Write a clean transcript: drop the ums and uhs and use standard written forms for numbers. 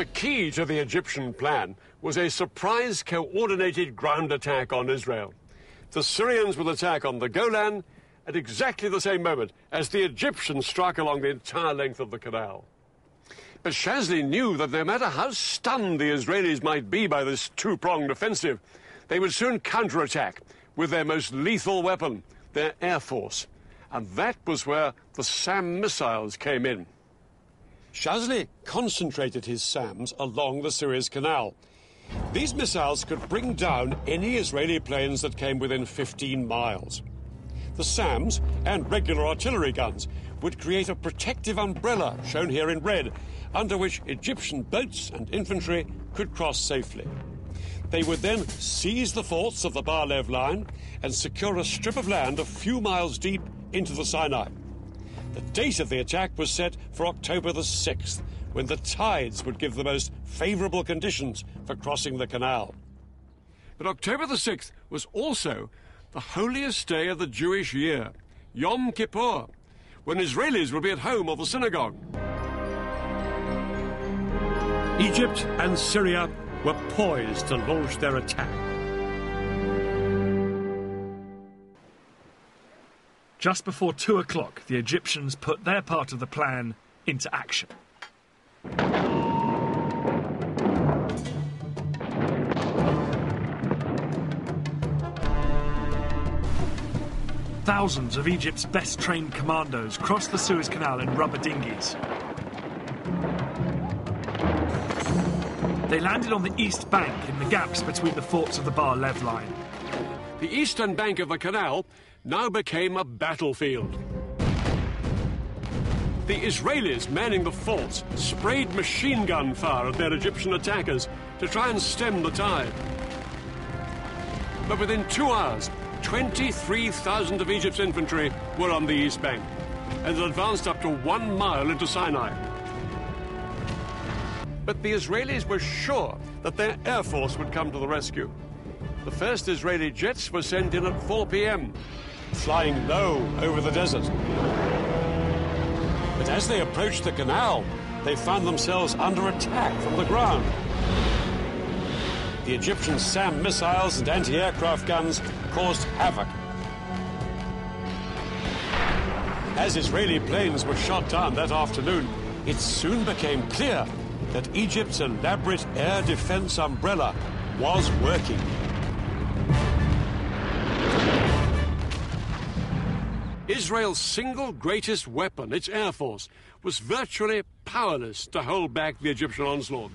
The key to the Egyptian plan was a surprise coordinated ground attack on Israel. The Syrians would attack on the Golan at exactly the same moment as the Egyptians struck along the entire length of the canal. But Shazli knew that no matter how stunned the Israelis might be by this two-pronged offensive, they would soon counterattack with their most lethal weapon, their air force. And that was where the SAM missiles came in. Shazli concentrated his SAMs along the Suez Canal. These missiles could bring down any Israeli planes that came within 15 miles. The SAMs and regular artillery guns would create a protective umbrella, shown here in red, under which Egyptian boats and infantry could cross safely. They would then seize the forts of the Bar-Lev line and secure a strip of land a few miles deep into the Sinai. The date of the attack was set for October the 6th, when the tides would give the most favourable conditions for crossing the canal. But October the 6th was also the holiest day of the Jewish year, Yom Kippur, when Israelis would be at home or the synagogue. Egypt and Syria were poised to launch their attack. Just before 2 o'clock, the Egyptians put their part of the plan into action. Thousands of Egypt's best-trained commandos crossed the Suez Canal in rubber dinghies. They landed on the east bank in the gaps between the forts of the Bar-Lev line. The eastern bank of the canal now became a battlefield. The Israelis manning the forts sprayed machine gun fire at their Egyptian attackers to try and stem the tide. But within 2 hours, 23,000 of Egypt's infantry were on the east bank and had advanced up to 1 mile into Sinai. But the Israelis were sure that their air force would come to the rescue. The first Israeli jets were sent in at 4 p.m., flying low over the desert. But as they approached the canal, they found themselves under attack from the ground. The Egyptian SAM missiles and anti-aircraft guns caused havoc. As Israeli planes were shot down that afternoon, it soon became clear that Egypt's elaborate air defense umbrella was working. Israel's single greatest weapon, its air force, was virtually powerless to hold back the Egyptian onslaught.